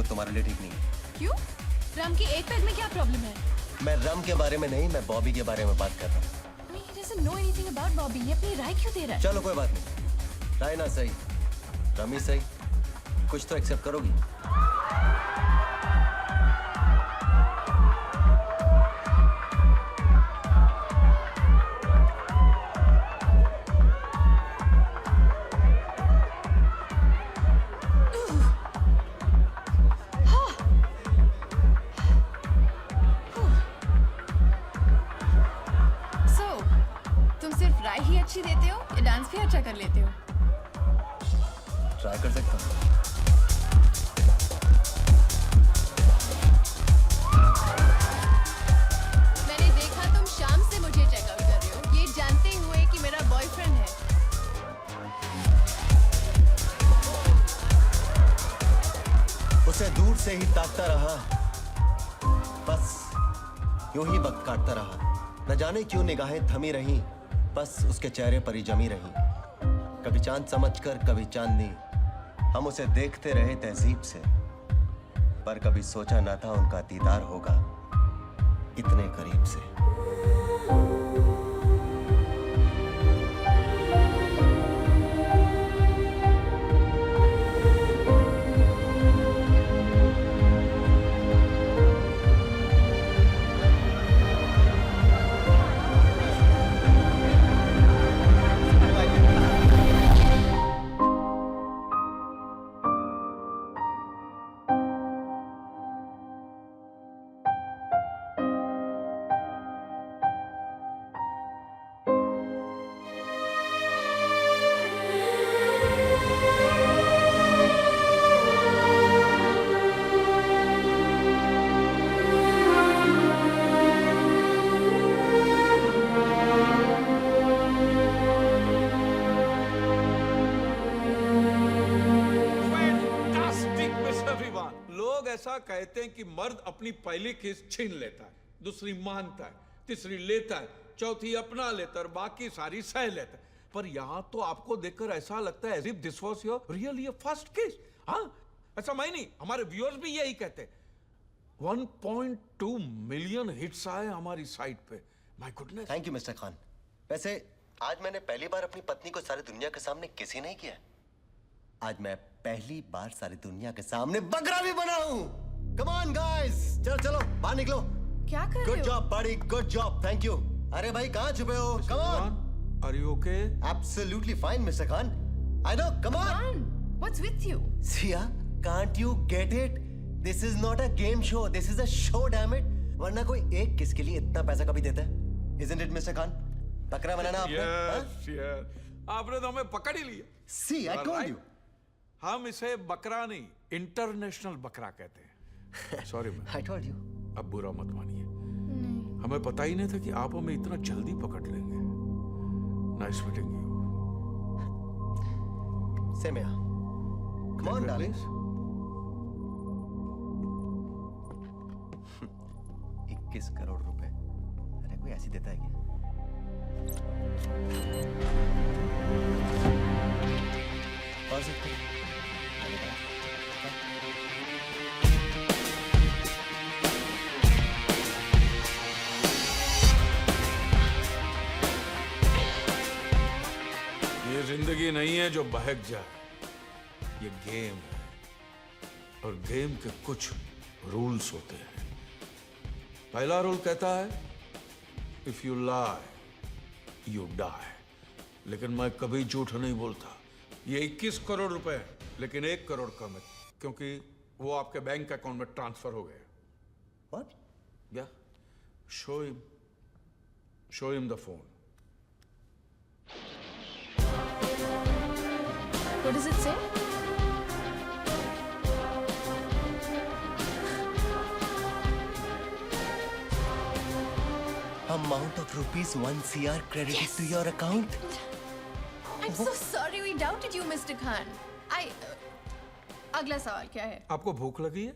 वो तुम्हारे लिए ठीक नहीं है। क्यों? रम की एक पैग में क्या प्रॉब्लम है? मैं रम के बारे में नहीं, मैं बॉबी के बारे में बात कर रहा हूँ। I mean, he doesn't know anything about Bobby. ये अपनी राय क्यों दे रहा है? चलो कोई बात नहीं, राय ना सही, रमी सही, कुछ तो एक्सेप्ट करोगी। अच्छी देते हो या डांस भी अच्छा कर लेते हो? ट्राई कर सकता हूँ। मैंने देखा तुम शाम से मुझे चेकआउट कर रहे हो, ये जानते हुए कि मेरा बॉयफ्रेंड है। उसे दूर से ही ताकता रहा, बस यूं ही वक्त काटता रहा। न जाने क्यों निगाहें थमी रहीं, बस उसके चेहरे पर ही जमी रही। कभी चांद समझकर कभी चांदनी, हम उसे देखते रहे तहजीब से, पर कभी सोचा ना था उनका दीदार होगा इतने करीब से। ऐसा कहते हैं कि मर्द अपनी पहली किस छीन लेता है, दूसरी मानता है, तीसरी लेता है, चौथी अपना लेता है और बाकी सारी सह लेता है। पर यहां तो आपको देखकर ऐसा लगता है as if this was your really a first kiss। हाँ, ऐसा मैं नहीं, हमारे व्यूअर्स भी यही कहते हैं। 1.2 मिलियन हिट्स आए हमारी साइट पे। My goodness. Thank you mister Khan. वैसे आज मैंने पहली बार अपनी पत्नी को सारी दुनिया के सामने किस ही नहीं किया। आज मैं पहली बार सारी दुनिया के सामने बकरा भी बना हूं। कम ऑन गाइस, चलो चलो बाहर निकलो। क्या कर रहे हो? Good job buddy, good job, thank you. अरे भाई कहां छुपे हो? Come on. Are you okay? Absolutely fine mister Khan. I know, come on. What's with you? Siya, can't you get it? This is not a game show, this is a show, damn it. वरना कोई एक किस के लिए इतना पैसा कभी देता है? Isn't it mister Khan? बकरा बनाना आपने? Yes, yes. आपने तो हमें पकड़ ही लिया। See, I told you. हम इसे बकरा नहीं, इंटरनेशनल बकरा कहते हैं। Sorry ma'am. I told you. अब बुरा मत मानिए। हमें पता ही नहीं था कि आप हमें इतना जल्दी पकड़ लेंगे। Nice meeting you. Same here. Come on, darling. 21 crore रुपए। अरे कोई ऐसी देता है क्या? और सकते हैं। ये जिंदगी नहीं है जो बहक जाए, ये गेम है और गेम के कुछ रूल्स होते हैं। पहला रूल कहता है if you lie you die, लेकिन मैं कभी झूठ नहीं बोलता। ये 21 करोड़ रुपए है, लेकिन 1 करोड़ कम है क्योंकि वो आपके बैंक अकाउंट में ट्रांसफर हो गए। What? या show him the phone. What does it say? Amount of rupees 1 CR credited Yes. to your account. I'm so sorry we doubted you, Mr. Khan. अगला सवाल क्या है? आपको भूख लगी है?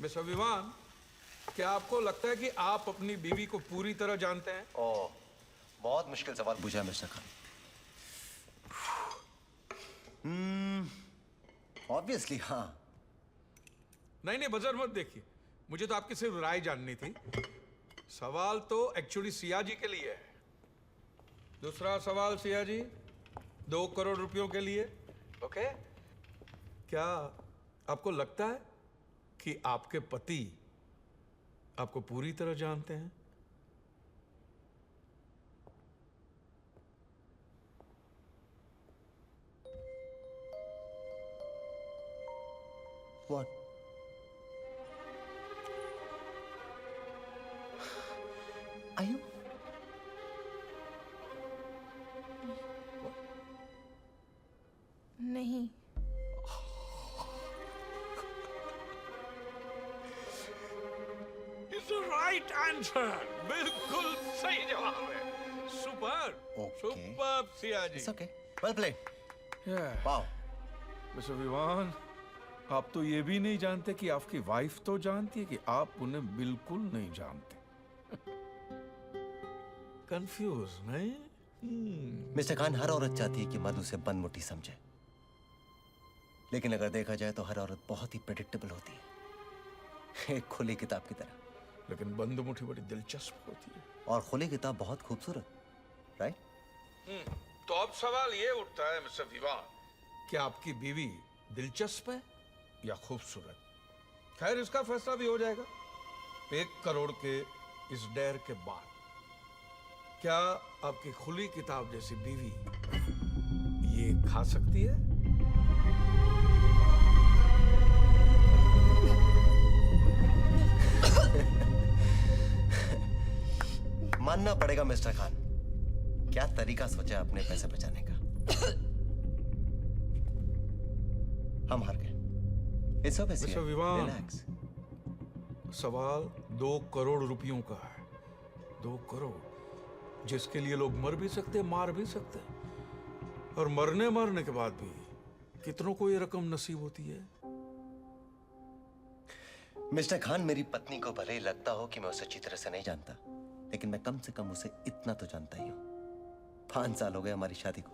मिस्टर विवान, क्या आपको लगता है कि आप अपनी बीवी को पूरी तरह जानते हैं? ओह, बहुत बहुत मुश्किल सवाल पूछा है मिस्टर खान। ऑब्वियसली हाँ। नहीं नहीं, बजर मत देखिए, मुझे तो आपकी सिर्फ राय जाननी थी। सवाल तो एक्चुअली सिया जी के लिए है। दूसरा सवाल सिया जी, 2 करोड़ रुपयों के लिए। ओके? क्या आपको लगता है कि आपके पति आपको पूरी तरह जानते हैं? What? Are you? नहीं। It's the right answer. बिल्कुल सही जवाब है। Super Okay. Super Siya ji. It's okay. Well played. Yeah. Wow. Mister Vivan, आप तो ये भी नहीं जानते कि आपकी वाइफ तो जानती है कि आप उन्हें बिल्कुल नहीं जानते। कंफ्यूज नहीं? मिस्टर खान, हर औरत चाहती है कि मर्द उसे बनमुटी समझे, लेकिन अगर देखा जाए तो हर औरत बहुत ही प्रेडिक्टेबल होती है, एक खुली किताब की तरह। लेकिन बंद मुट्ठी बड़ी दिलचस्प होती है। और खुली किताब बहुत खूबसूरत, राइट? तो अब सवाल ये उठता है मिस्टर विवान, कि आपकी बीवी दिलचस्प है या खूबसूरत? खैर, इसका फैसला भी हो जाएगा 1 करोड़ के इस डेर के बाद। क्या आपकी खुली किताब जैसी बीवी ये खा सकती है? मानना पड़ेगा मिस्टर खान, क्या तरीका सोचा अपने पैसे बचाने का। हम हार गए। It's okay, mister Siya. Vivan, Relax. सवाल 2 करोड़ रुपयों का है। 2 करोड़, जिसके लिए लोग मर भी सकते, मार भी सकते, और मरने के बाद भी कितनों को ये रकम नसीब होती है। मिस्टर खान, मेरी पत्नी को भले ही लगता हो कि मैं उसे अच्छी तरह से नहीं जानता, लेकिन मैं कम से कम उसे इतना तो जानता ही हूं। 5 साल हो गए हमारी शादी को।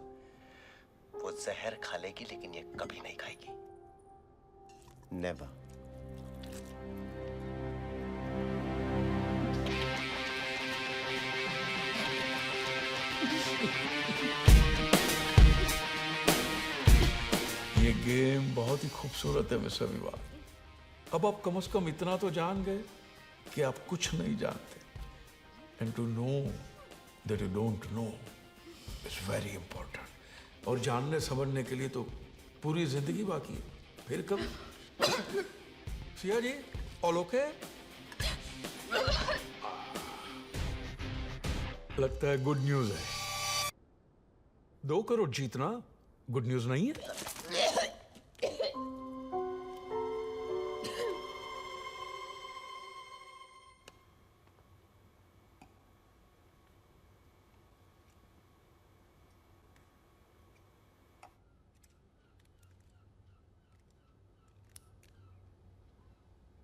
वो जहर खा लेगी, लेकिन ये कभी नहीं खाएगी। नेवर। ये गेम बहुत ही खूबसूरत है मिस्टर विवान। अब आप कम से कम इतना तो जान गए कि आप कुछ नहीं जानते। And to know that you don't know is very important. और जानने समझने के लिए तो पूरी जिंदगी बाकी है। फिर कब? Siya ji, all okay? लगता है गुड न्यूज है। 2 करोड़ जीतना गुड न्यूज नहीं है?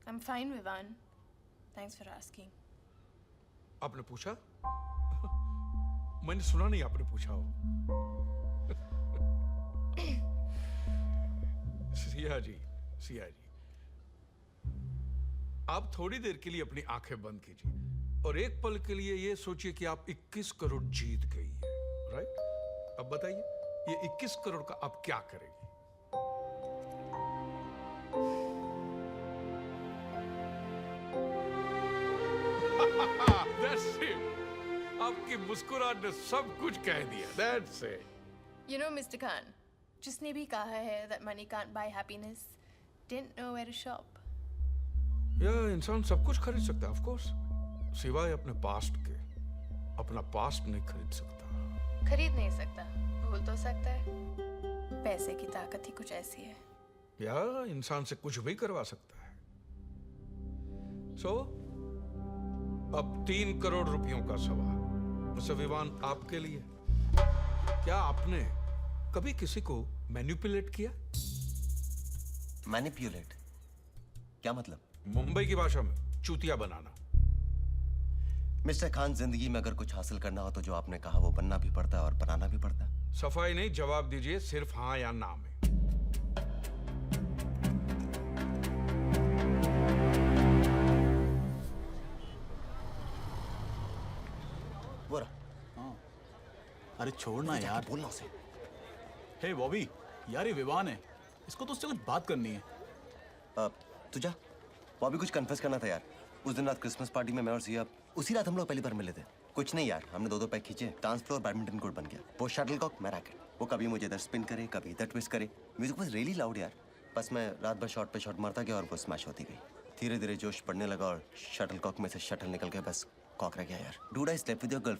I'm fine, Vivan. Thanks for asking. आपने पूछा? मैंने सुना नहीं आपने पूछा हो। सिया जी, आप थोड़ी देर के लिए अपनी आंखें बंद कीजिए और एक पल के लिए ये सोचिए कि आप 21 करोड़ जीत गई है, राइट? अब बताइए, ये 21 करोड़ का आप क्या करेंगे? That's it. आपकी मुस्कुराहट ने सब कुछ कह दिया। That's it. You know, Mr. Khan, जिसने भी कहा है that money can't buy happiness, didn't know where to shop. या इंसान सब कुछ खरीद सकता है, of course, सिवाय अपने पास्ट के। अपना पास्ट नहीं खरीद सकता। खरीद नहीं सकता, भूल तो सकता है। पैसे की ताकत ही कुछ ऐसी है। या इंसान से कुछ भी करवा सकता है। So, अब 3 करोड़ रुपयों का सवाल मिस्टर विवान आपके लिए। क्या आपने कभी किसी को मैनिपुलेट किया? मैनिपुलेट? क्या मतलब? मुंबई की भाषा में चूतिया बनाना। मिस्टर खान, जिंदगी में अगर कुछ हासिल करना हो तो जो आपने कहा वो बनना भी पड़ता है और बनाना भी पड़ता है। सफाई नहीं, जवाब दीजिए सिर्फ हाँ या ना में। वो रहा। अरे छोड़ना जाके यार। बोलना उसे। हे बॉबी, यार ये विवान है, इसको तो उससे कुछ बात करनी है। तू जा। बॉबी, कुछ कन्फेस करना था यार। उस दिन रात क्रिसमस पार्टी में मैं और सिया, उसी रात हम लोग पहली बार मिले थे। कुछ नहीं यार, हमने 2-2 पैक खींचे, डांस फ्लोर बैडमिंटन कोर्ट बन गया। वो शटलकॉक, मैं रैकेट। वो कभी मुझे इधर स्पिन करे, कभी इधर ट्विस्ट करे। म्यूजिक वाज रियली लाउड यार। बस मैं रात भर शॉट पे शॉट मारता गया और वो स्मैश होती गई। धीरे धीरे जोश बढ़ने लगा और शटलकॉक में से शटल निकल के बस कॉक रह गया यार। Dude, I slept with your girlfriend.